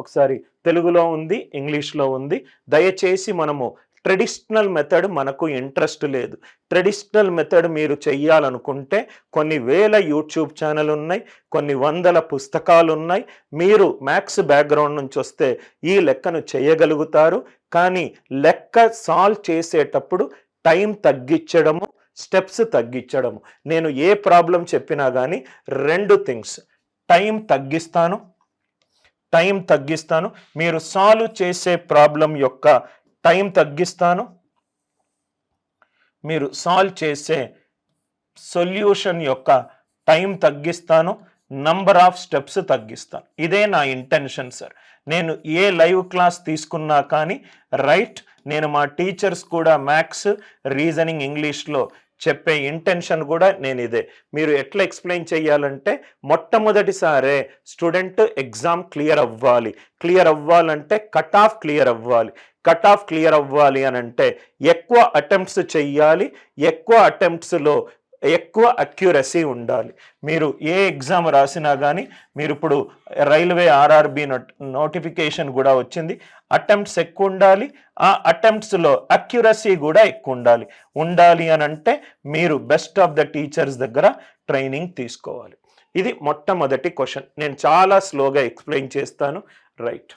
ఒకసారి తెలుగులో ఉంది, ఇంగ్లీష్లో ఉంది. దయచేసి మనము ట్రెడిషనల్ మెథడ్ మనకు ఇంట్రెస్ట్ లేదు. ట్రెడిషనల్ మెథడ్ మీరు చెయ్యాలనుకుంటే కొన్ని వేల యూట్యూబ్ ఛానల్ ఉన్నాయి, కొన్ని వందల పుస్తకాలు ఉన్నాయి. మీరు మ్యాథ్స్ బ్యాక్గ్రౌండ్ నుంచి వస్తే ఈ లెక్కను చేయగలుగుతారు. కానీ లెక్క సాల్వ్ చేసేటప్పుడు టైం తగ్గించడము, స్టెప్స్ తగ్గించడము. నేను ఏ ప్రాబ్లం చెప్పినా కానీ 2 థింగ్స్, టైం తగ్గిస్తాను, మీరు సాల్వ్ చేసే ప్రాబ్లం యొక్క టైం తగ్గిస్తాను, మీరు సాల్వ్ చేసే సొల్యూషన్ యొక్క టైం తగ్గిస్తాను, నంబర్ ఆఫ్ స్టెప్స్ తగ్గిస్తాను. ఇదే నా ఇంటెన్షన్ సార్. నేను ఏ లైవ్ క్లాస్ తీసుకున్నా కానీ రైట్, నేను మా టీచర్స్ కూడా మ్యాథ్స్, రీజనింగ్, ఇంగ్లీష్లో చెప్పే ఇంటెన్షన్ కూడా నేను ఇదే. మీరు ఎట్లా ఎక్స్ప్లెయిన్ చేయాలంటే మొట్టమొదటిసారే స్టూడెంట్ ఎగ్జామ్ క్లియర్ అవ్వాలంటే కట్ ఆఫ్ క్లియర్ అవ్వాలి అని అంటే ఎక్కువ అటెంప్ట్స్ చెయ్యాలి, ఎక్కువ అటెంప్ట్స్లో ఎక్కువ అక్యురసీ ఉండాలి. మీరు ఏ ఎగ్జామ్ రాసినా కానీ, మీరు ఇప్పుడు రైల్వే ఆర్ఆర్బి నోటిఫికేషన్ కూడా వచ్చింది, అటెంప్ట్స్ ఎక్కువ ఉండాలి, ఆ అటెంప్ట్స్లో అక్యురసీ కూడా ఎక్కువ ఉండాలి అని అంటే మీరు బెస్ట్ ఆఫ్ ద టీచర్స్ దగ్గర ట్రైనింగ్ తీసుకోవాలి. ఇది మొట్టమొదటి క్వశ్చన్. నేను చాలా స్లోగా ఎక్స్ప్లెయిన్ చేస్తాను. రైట్,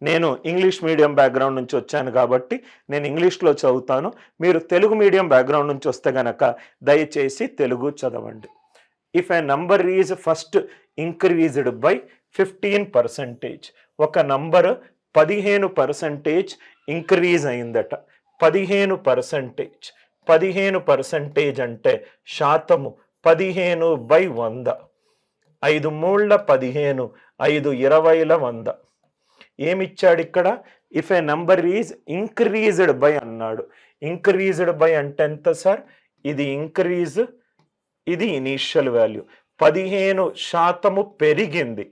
నేను ఇంగ్లీష్ మీడియం బ్యాక్గ్రౌండ్ నుంచి వచ్చాను కాబట్టి నేను ఇంగ్లీష్లో చదువుతాను. మీరు తెలుగు మీడియం బ్యాక్గ్రౌండ్ నుంచి వస్తే గనక దయచేసి తెలుగు చదవండి. If A number is first increased by 15%, ఒక నంబర్ 15% ఇంక్రీజ్ అయిందట. 15% అంటే శాతము 15/100. 5 మూళ్ళ 15, 5 20ల 100. ఏమిచ్చాడు ఇక్కడ? If A number is increased by అన్నాడు. ఇంక్రీజ్డ్ బై అంటే ఎంత సార్? ఇది ఇంక్రీజ్, ఇది ఇనీషియల్ వాల్యూ. 15% పెరిగింది.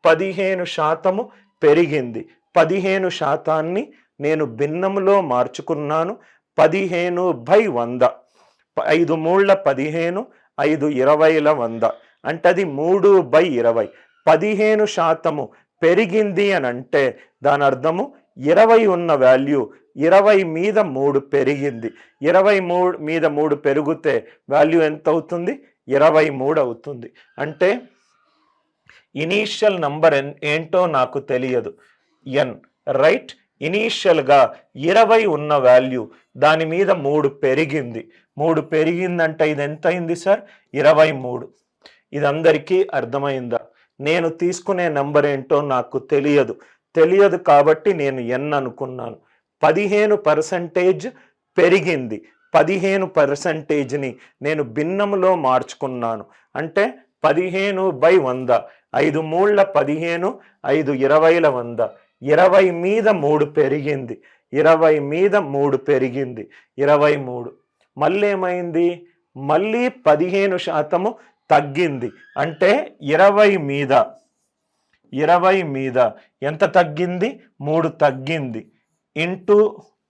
15% నేను భిన్నంలో మార్చుకున్నాను. 15/100. 5 మూళ్ళ 15, 5 20ల 100 అంటే అది 3/20. 15% పెరిగింది అని అంటే దాని అర్థము 20 ఉన్న వాల్యూ 20 మీద 3 పెరిగింది. 23 మీద 3 పెరిగితే వాల్యూ ఎంత అవుతుంది? 23 అవుతుంది. అంటే ఇనీషియల్ నంబర్ ఏంటో నాకు తెలియదు, ఎన్. రైట్, ఇనీషియల్గా 20 ఉన్న వాల్యూ దాని మీద 3 పెరిగింది. 3 పెరిగిందంటే ఇది ఎంత అయింది సార్? 23. ఇది అందరికీ అర్థమైందా? నేను తీసుకునే నంబర్ ఏంటో నాకు తెలియదు కాబట్టి నేను ఎన్ అనుకున్నాను. 15% పెరిగింది. 15%ని నేను భిన్నంలో మార్చుకున్నాను. అంటే 15/100. 5 మూళ్ళ 15, 5 20ల 100. 20 మీద 3 పెరిగింది. 20 మీద 3 పెరిగింది. 23. మళ్ళీ ఏమైంది? మళ్ళీ 15% తగ్గింది. అంటే 20 మీద ఎంత తగ్గింది? 3 తగ్గింది. ఇంటూ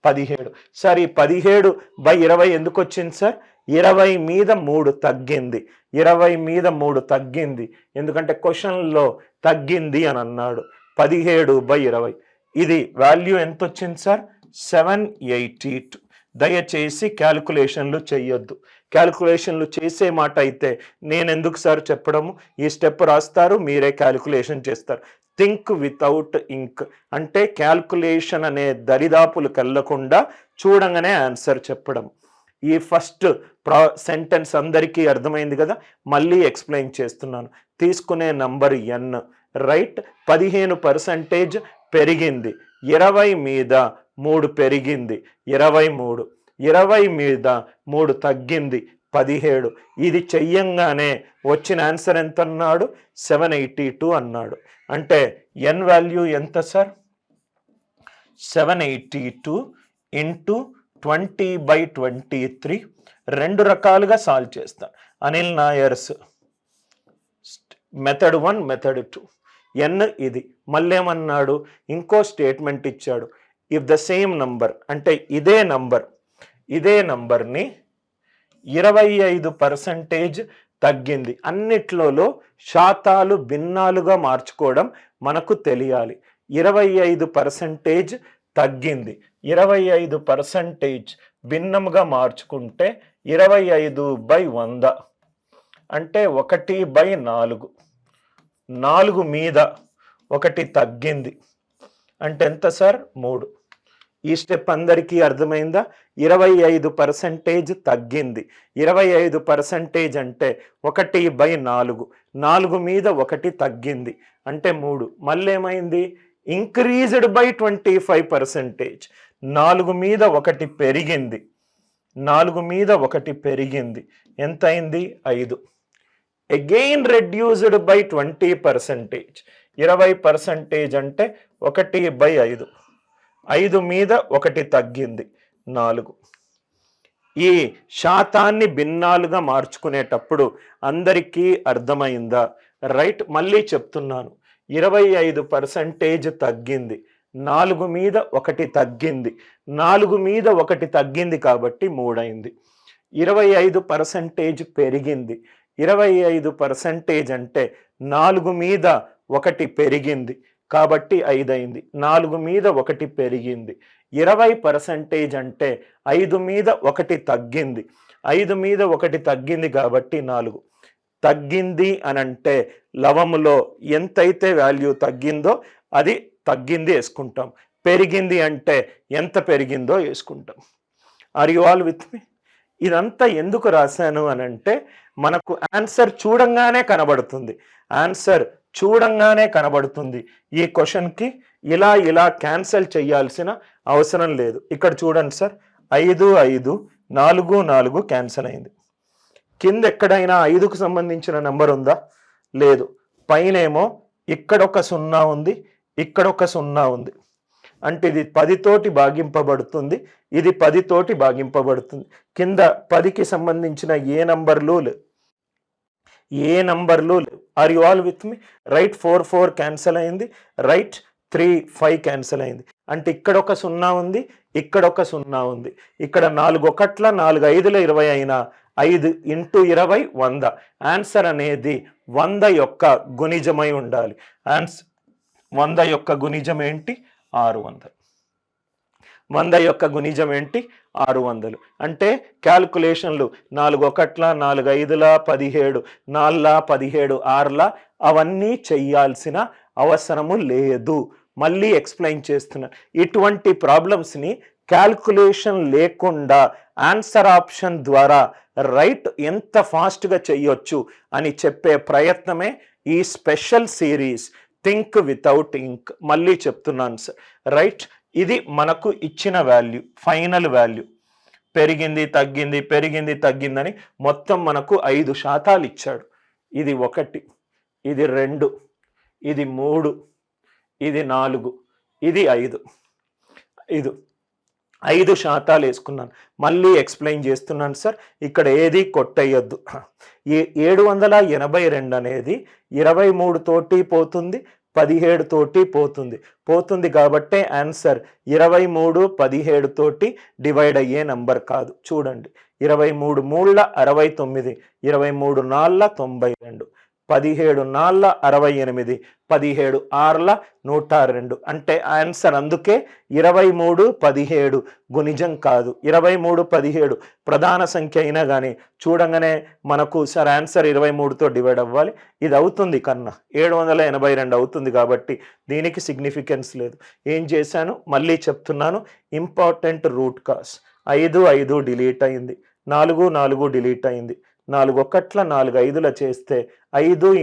17. సార్ ఈ 17/20 ఎందుకు వచ్చింది సార్? 20 మీద 3 తగ్గింది. 20 మీద 3 తగ్గింది ఎందుకంటే క్వశ్చన్లో తగ్గింది అని అన్నాడు. 17/20. ఇది వాల్యూ ఎంత వచ్చింది సార్? 782. దయచేసి క్యాలిక్యులేషన్లు చేయొద్దు. క్యాలిక్యులేషన్లు చేసే మాట అయితే నేను ఎందుకు సార్ చెప్పడము? ఈ స్టెప్ రాస్తారు, మీరే క్యాలిక్యులేషన్ చేస్తారు. థింక్ వితౌట్ ఇంక్ అంటే క్యాల్కులేషన్ అనే దరిదాపులకు వెళ్ళకుండా చూడంగానే ఆన్సర్ చెప్పడం. ఈ ఫస్ట్ సెంటెన్స్ అందరికీ అర్థమైంది కదా? మళ్ళీ ఎక్స్ప్లెయిన్ చేస్తున్నాను. తీసుకునే నంబర్ ఎన్. రైట్, 15% పెరిగింది. 20 మీద 3 పెరిగింది. 23. 20 మీద 3 తగ్గింది. 17. ఇది చెయ్యంగానే వచ్చిన ఆన్సర్ ఎంత అన్నాడు? 782 అన్నాడు. అంటే ఎన్ వాల్యూ ఎంత సార్? 782 ఇంటూ 20/23. 2 రకాలుగా సాల్వ్ చేస్తాను. Anil Nair's method 1, method 2. N ఇది. మళ్ళీ ఏమన్నాడు? ఇంకో స్టేట్మెంట్ ఇచ్చాడు. ఇఫ్ ద సేమ్ నంబర్ అంటే ఇదే నంబర్ని 25% తగ్గింది. అన్నిట్లలో శాతాలు భిన్నాలుగా మార్చుకోవడం మనకు తెలియాలి. 25% తగ్గింది. 25% భిన్నముగా మార్చుకుంటే 25/100 అంటే 1/4. 4 మీద 1 తగ్గింది అంటే ఎంత సార్? 3. ఈ స్టెప్ అందరికీ అర్థమైందా? 25% తగ్గింది. 25% అంటే 1/4. 4 మీద 1 తగ్గింది అంటే 3. మళ్ళీ ఏమైంది? Increased by 25%. 4 మీద 1 పెరిగింది. 4 మీద 1 పెరిగింది. ఎంత అయింది? 5. Again reduced by 20%. 20% అంటే 1/5. 5 మీద 1 తగ్గింది. 4. ఈ శాతాన్ని భిన్నాలుగా మార్చుకునేటప్పుడు అందరికీ అర్థమైందా? రైట్. మళ్ళీ చెప్తున్నాను, 25% తగ్గింది. 4 మీద 1 తగ్గింది. 4 మీద 1 తగ్గింది కాబట్టి 3 అయింది. 25% పెరిగింది. 25% అంటే 4 మీద 1 పెరిగింది కాబట్టి 5 అయింది. 4 మీద 1 పెరిగింది. 20% అంటే 5 మీద 1 తగ్గింది. 5 మీద 1 తగ్గింది కాబట్టి 4 తగ్గింది అనంటే లవములో ఎంతైతే వాల్యూ తగ్గిందో అది తగ్గింది వేసుకుంటాం. పెరిగింది అంటే ఎంత పెరిగిందో వేసుకుంటాం. ఆర్ యు ఆల్ విత్ మీ? ఇదంతా ఎందుకు రాశాను అనంటే మనకు ఆన్సర్ చూడంగానే కనబడుతుంది. ఆన్సర్ చూడంగానే కనబడుతుంది. ఈ క్వశ్చన్కి ఇలా క్యాన్సిల్ చేయాల్సిన అవసరం లేదు. ఇక్కడ చూడండి సార్, 5 5 4 4 క్యాన్సిల్ అయింది. కింద ఎక్కడైనా 5కు సంబంధించిన నెంబర్ ఉందా? లేదు. పైనేమో ఇక్కడ ఒక 0 ఉంది, ఇక్కడ ఒక 0 ఉంది. అంటే ఇది 10 తోటి భాగింపబడుతుంది, ఇది 10 తోటి భాగింపబడుతుంది. కింద 10కి సంబంధించిన ఏ నంబర్లు లేవు. Are you all with me? Right. 4 4 cancel అయింది. రైట్. 3 5 క్యాన్సిల్ అయింది. అంటే ఇక్కడ ఒక 0 ఉంది, ఇక్కడ ఒక 0 ఉంది. ఇక్కడ 4 1 4 5 20 అయినా 5 × 20 100. ఆన్సర్ అనేది 100 యొక్క గుణిజమై ఉండాలి. 100 యొక్క గుణిజం ఏంటి? 600. 100 యొక్క గుణిజం ఏంటి? 600. అంటే క్యాల్కులేషన్లు 4 1 4 5 17, 4 17 6 అవన్నీ చెయ్యాల్సిన అవసరము లేదు. మళ్ళీ ఎక్స్ప్లెయిన్ చేస్తున్నాను. ఇటువంటి ప్రాబ్లమ్స్ని క్యాల్కులేషన్ లేకుండా ఆన్సర్ ఆప్షన్ ద్వారా రైట్ ఎంత ఫాస్ట్గా చెయ్యొచ్చు అని చెప్పే ప్రయత్నమే ఈ స్పెషల్ సిరీస్ థింక్ వితౌట్ ఇంక్. మళ్ళీ చెప్తున్నాను సార్. రైట్. ఇది మనకు ఇచ్చిన వాల్యూ, ఫైనల్ వాల్యూ. పెరిగింది తగ్గింది పెరిగింది తగ్గిందని మొత్తం మనకు 5 శాతాలు ఇచ్చాడు. ఇది 1, ఇది 2, ఇది 3, ఇది 4, ఇది 5. 5 శాతాలు వేసుకున్నాను. మళ్ళీ ఎక్స్ప్లెయిన్ చేస్తున్నాను సార్. ఇక్కడ ఏది కొట్టేయొద్దు. 782 అనేది 23 తోటి పోతుంది, 17 తోటి పోతుంది కాబట్టి ఆన్సర్ 23 17 తోటి డివైడ్ అయ్యే నంబర్ కాదు. చూడండి, 23 3 69, 23 4 92, 17 4 68, 17 6 102. అంటే ఆన్సర్ అందుకే 23 17 గుణిజం కాదు. 23 17 ప్రధాన సంఖ్య అయినా కానీ చూడంగానే మనకు సార్ ఆన్సర్ 23తో డివైడ్ అవ్వాలి, ఇది అవుతుంది కన్నా 782 అవుతుంది కాబట్టి దీనికి సిగ్నిఫికెన్స్ లేదు. ఏం చేశాను మళ్ళీ చెప్తున్నాను, ఇంపార్టెంట్ రూట్ కాస్. 5 5 డిలీట్ అయింది, 4 4 డిలీట్ అయింది, 4 1 4 5 చేస్తే 5 ×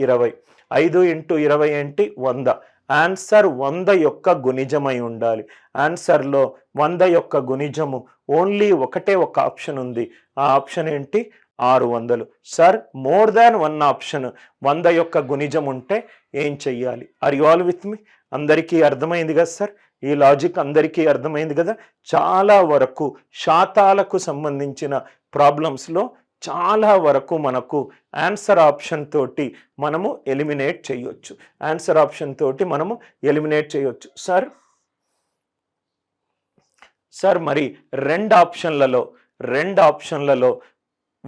20, 5 × 20 ఏంటి? 100. ఆన్సర్ 100 యొక్క గుణిజమై ఉండాలి. ఆన్సర్లో 100 యొక్క గుణిజము ఓన్లీ ఒకటే ఒక ఆప్షన్ ఉంది. ఆ ఆప్షన్ ఏంటి? 600. సార్ మోర్ దాన్ 1 ఆప్షన్ 100 యొక్క గుణిజం ఉంటే ఏం చెయ్యాలి? ఆర్ యు ఆల్ విత్ మీ? అందరికీ అర్థమైంది కదా సార్? ఈ లాజిక్ అందరికీ అర్థమైంది కదా? చాలా వరకు శాతాలకు సంబంధించిన ప్రాబ్లమ్స్లో చాలా వరకు మనకు ఆన్సర్ ఆప్షన్ తోటి మనము ఎలిమినేట్ చేయొచ్చు. ఆన్సర్ ఆప్షన్ తోటి మనము ఎలిమినేట్ చేయొచ్చు. సార్ మరి రెండు ఆప్షన్లలో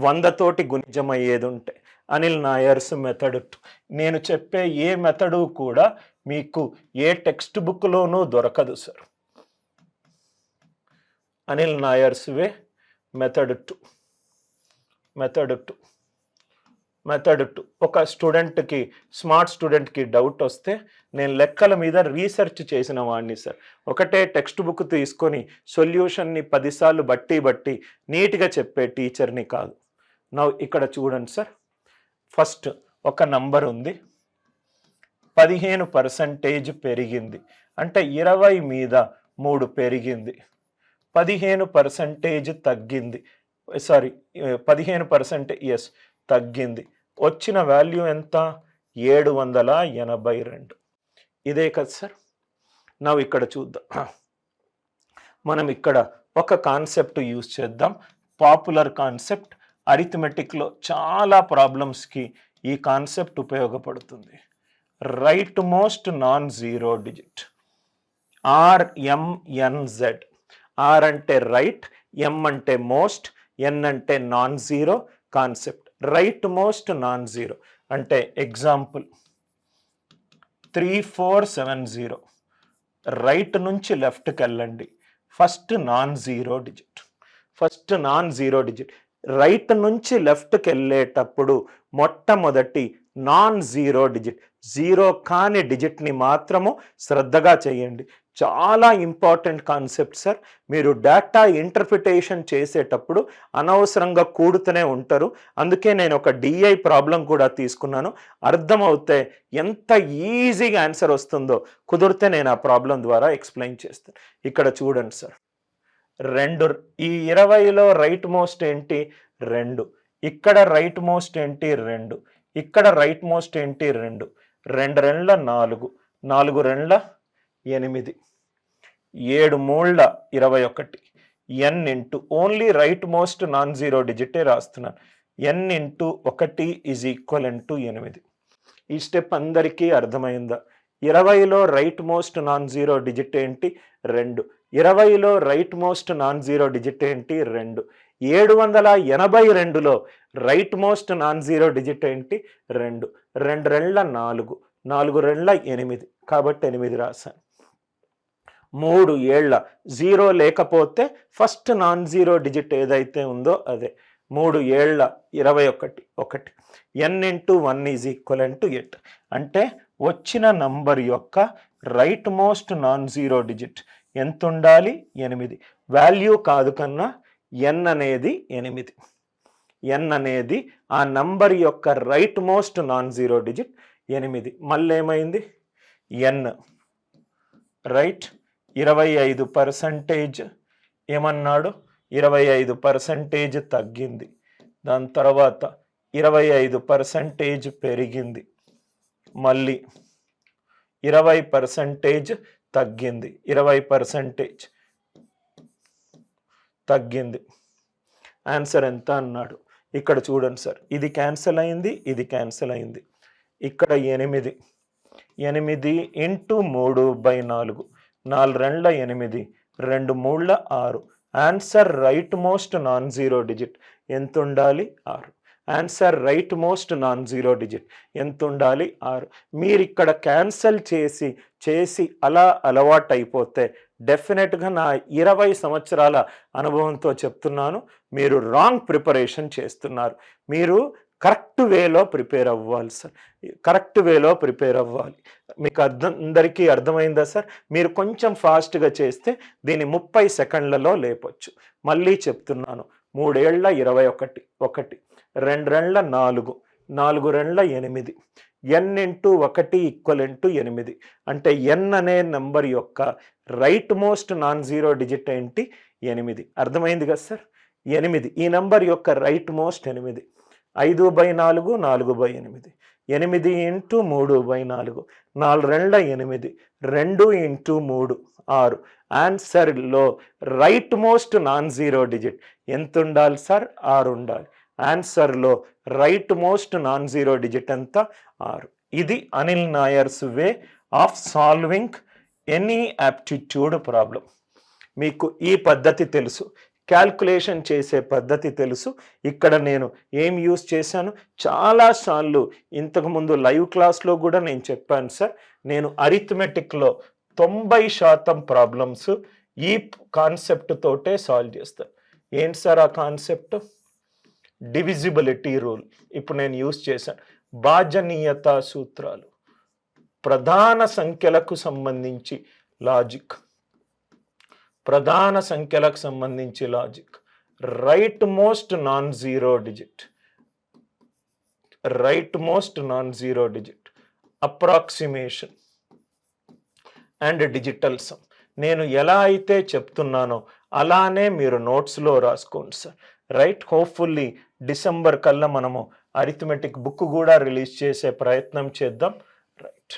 100 తోటి గుణిజమయ్యేది ఉంటే అనిల్ నాయర్స్ మెథడ్ 2. నేను చెప్పే ఏ మెథడు కూడా మీకు ఏ టెక్స్ట్ బుక్లోనూ దొరకదు సార్. Anil Nair's way method 2. Method 2 ఒక స్టూడెంట్కి, స్మార్ట్ స్టూడెంట్కి డౌట్ వస్తే నేను లెక్కల మీద రీసెర్చ్ చేసిన వాడిని సార్. ఒకటే టెక్స్ట్ బుక్ తీసుకొని సొల్యూషన్ని 10 సార్లు బట్టి నీట్గా చెప్పే టీచర్ని కాదు. నా ఇక్కడ చూడండి సార్, ఫస్ట్ ఒక నంబర్ ఉంది, 15% పెరిగింది అంటే 20 మీద 3 పెరిగింది, 15% తగ్గింది, సారీ 15% ఎస్ తగ్గింది, వచ్చిన వాల్యూ ఎంత? 782. ఇదే కదా సార్. నా ఇక్కడ చూద్దాం, మనం ఇక్కడ ఒక కాన్సెప్ట్ యూజ్ చేద్దాం, పాపులర్ కాన్సెప్ట్. అరిథమెటిక్లో చాలా ప్రాబ్లమ్స్కి ఈ కాన్సెప్ట్ ఉపయోగపడుతుంది. Right most non zero digit, RMNZ. R అంటే రైట్, ఎం అంటే మోస్ట్, ఎన్ అంటే non zero concept. Right most non zero అంటే ఎగ్జాంపుల్ 3470, రైట్ నుంచి లెఫ్ట్కి వెళ్ళండి, first non zero digit. Right నుంచి లెఫ్ట్కి వెళ్ళేటప్పుడు మొట్టమొదటి నాన్ జీరో డిజిట్, జీరో కాని డిజిట్ని మాత్రము శ్రద్ధగా చేయండి. చాలా ఇంపార్టెంట్ కాన్సెప్ట్ సార్. మీరు డేటా ఇంటర్ప్రిటేషన్ చేసేటప్పుడు అనవసరంగా కూడుతూనే ఉంటారు. అందుకే నేను ఒక డిఐ ప్రాబ్లం కూడా తీసుకున్నాను. అర్థమవుతే ఎంత ఈజీగా ఆన్సర్ వస్తుందో, కుదిరితే నేను ఆ ప్రాబ్లం ద్వారా ఎక్స్ప్లెయిన్ చేస్తాను. ఇక్కడ చూడండి సార్, 2, ఈ 20లో రైట్ మోస్ట్ ఏంటి? 2. ఇక్కడ రైట్ మోస్ట్ ఏంటి? 2. ఇక్కడ రైట్ మోస్ట్ ఏంటి? 2. 2 రెండ్ల 4, 4 రెండ్ల 8, 7 మూళ్ళ 21. n into only right most non zero డిజిటే రాస్తున్నాను. n into 1 is equal to 8. ఈ స్టెప్ అందరికీ అర్థమైందా? 20లో right most non zero digit ఏంటి? 2. 20లో right most non zero digit ఏంటి? 2. 782లో right most non zero digit ఏంటి? 2. 2 రెండ్ల 4, 4 రెండ్ల 8, కాబట్టి 8 రాశాను. 3 ఏళ్ల జీరో లేకపోతే ఫస్ట్ నాన్ జీరో డిజిట్ ఏదైతే ఉందో అదే. 3 ఏళ్ల 21. n into 1 is equal to 8. అంటే వచ్చిన నంబర్ యొక్క right most non zero digit ఎంత ఉండాలి? 8. వాల్యూ కాదు కన్నా n అనేది 8. n అనేది ఆ నంబర్ యొక్క right most non zero digit 8. మళ్ళీ ఏమైంది? n రైట్ 25% ఏమన్నాడు? 25% తగ్గింది. దాని తర్వాత 25% పెరిగింది, మళ్ళీ 20% తగ్గింది, 20% తగ్గింది. ఆన్సర్ ఎంత అన్నాడు? ఇక్కడ చూడండి సార్, ఇది క్యాన్సిల్ అయింది, ఇది క్యాన్సిల్ అయింది. ఇక్కడ 8 ఇంటూ 3/4, 4 రెండ్ల 8, 2 మూళ్ళ 6. Answer right most non zero digit ఎంత ఉండాలి? 6. Answer right most non zero digit ఎంత ఉండాలి? 6. మీరు ఇక్కడ క్యాన్సిల్ చేసి అలా అలవాటు అయిపోతే డెఫినెట్గా నా 20 సంవత్సరాల అనుభవంతో చెప్తున్నాను, మీరు రాంగ్ ప్రిపరేషన్ చేస్తున్నారు. మీరు కరెక్ట్ వేలో ప్రిపేర్ అవ్వాలి సార్, కరెక్ట్ వేలో ప్రిపేర్ అవ్వాలి. మీకు అందరికీ అర్థమైందా సార్? మీరు కొంచెం ఫాస్ట్గా చేస్తే దీన్ని 30 సెకండ్లలో లేపొచ్చు. మళ్ళీ చెప్తున్నాను, 3 ఏళ్ల 21, 2 రెండ్ల 4, 4 రెండ్ల 8, n ఇంటూ 1 ఈక్వల్ టు 8. అంటే n అనే నెంబర్ యొక్క right most non zero digit ఏంటి? 8. అర్థమైంది కదా సార్? 8. ఈ నెంబర్ యొక్క రైట్ మోస్ట్ 8. 5/4, 4/8, 8 ఇంటూ 3/4, 4 రెండ్ల 8, 2 ఇంటూ 3 6. ఆన్సర్లో right most non zero digit ఎంత ఉండాలి సార్? 6 ఉండాలి. ఆన్సర్లో right most non zero digit ఎంత? 6. ఇది Anil Nair's way of solving any aptitude problem. మీకు ఈ పద్ధతి తెలుసు. క్యాల్కులేషన్ చేసే పద్ధతి తెలుసు. ఇక్కడ నేను ఏం యూస్ చేశాను, చాలాసార్లు ఇంతకుముందు లైవ్ క్లాస్లో కూడా నేను చెప్పాను సార్. నేను అరిథమెటిక్లో 90% ప్రాబ్లమ్స్ ఈ కాన్సెప్ట్ తోటే సాల్వ్ చేస్తాను. ఏంటి సార్ ఆ కాన్సెప్ట్? డివిజిబిలిటీ రూల్ ఇప్పుడు నేను యూస్ చేశాను. భాజనీయత సూత్రాలు, ప్రధాన సంఖ్యలకు సంబంధించి లాజిక్, ప్రధాన సంఖ్యలకు సంబంధించి logic, right most non zero digit, right most non zero digit, approximation and digital sum. నేను ఎలా అయితే చెప్తున్నానో అలానే మీరు నోట్స్లో రాసుకోండి సార్. రైట్, హోప్ఫుల్లీ డిసెంబర్ కల్లా మనము అరిథమెటిక్ బుక్ కూడా రిలీజ్ చేసే ప్రయత్నం చేద్దాం. రైట్,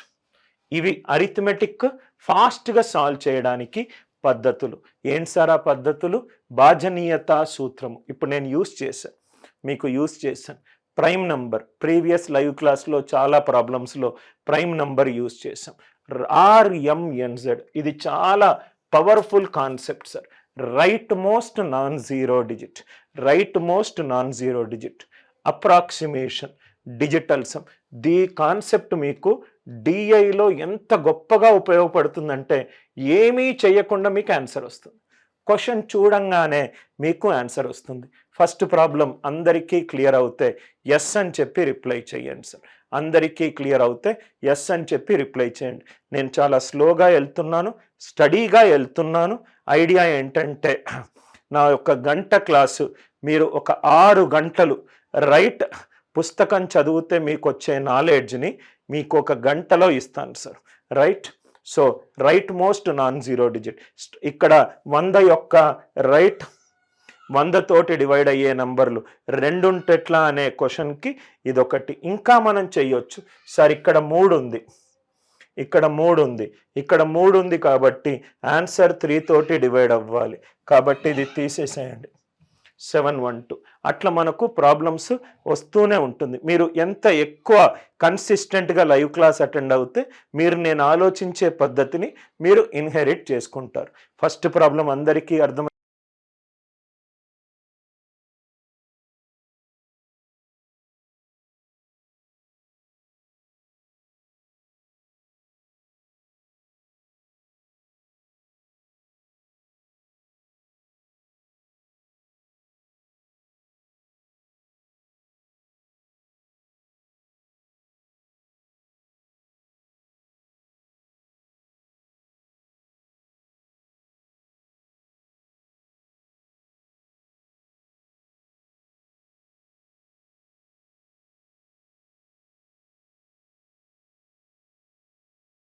ఇవి అరిథమెటిక్ ఫాస్ట్గా సాల్వ్ చేయడానికి పద్ధతులు. ఏంటి సార్ ఆ పద్ధతులు? భాజనీయత సూత్రము ఇప్పుడు నేను యూస్ చేశాను, మీకు యూస్ చేశాను. ప్రైమ్ నంబర్, ప్రీవియస్ లైవ్ క్లాస్లో చాలా ప్రాబ్లమ్స్లో ప్రైమ్ నంబర్ యూస్ చేసాం. RMNZ ఇది చాలా powerful concept sir. Right most non zero digit, right most non zero digit, approximation, digital sum. The concept మీకు డిఐలో ఎంత గొప్పగా ఉపయోగపడుతుందంటే ఏమీ చేయకుండా మీకు ఆన్సర్ వస్తుంది. క్వశ్చన్ చూడంగానే మీకు ఆన్సర్ వస్తుంది. ఫస్ట్ ప్రాబ్లం అందరికీ క్లియర్ అవుతే ఎస్ అని చెప్పి రిప్లై చేయండి సార్. అందరికీ క్లియర్ అవుతే ఎస్ అని చెప్పి రిప్లై చేయండి. నేను చాలా స్లోగా వెళ్తున్నాను, స్టడీగా వెళ్తున్నాను. ఐడియా ఏంటంటే నా యొక్క గంట క్లాసు మీరు ఒక 6 గంటలు రైట్ పుస్తకం చదివితే మీకు వచ్చే నాలెడ్జ్ని మీకు ఒక గంటలో ఇస్తాను sir. Right, so right most non zero digit ఇక్కడ 100 యొక్క రైట్ 100 తోటి డివైడ్ అయ్యే నంబర్లు 2 ఉంటెట్లా అనే క్వశ్చన్కి ఇదొకటి. ఇంకా మనం చెయ్యొచ్చు సార్. ఇక్కడ 3 ఉంది, ఇక్కడ 3 ఉంది, ఇక్కడ 3 ఉంది కాబట్టి ఆన్సర్ 3 తోటి డివైడ్ అవ్వాలి. కాబట్టి ఇది తీసేసేయండి, 712. అట్లా మనకు ప్రాబ్లమ్స్ వస్తూనే ఉంటుంది. మీరు ఎంత ఎక్కువ కన్సిస్టెంట్గా లైవ్ క్లాస్ అటెండ్ అవుతే మీరు నేను ఆలోచించే పద్ధతిని మీరు ఇన్హెరిట్ చేసుకుంటారు. ఫస్ట్ ప్రాబ్లం అందరికీ అర్థం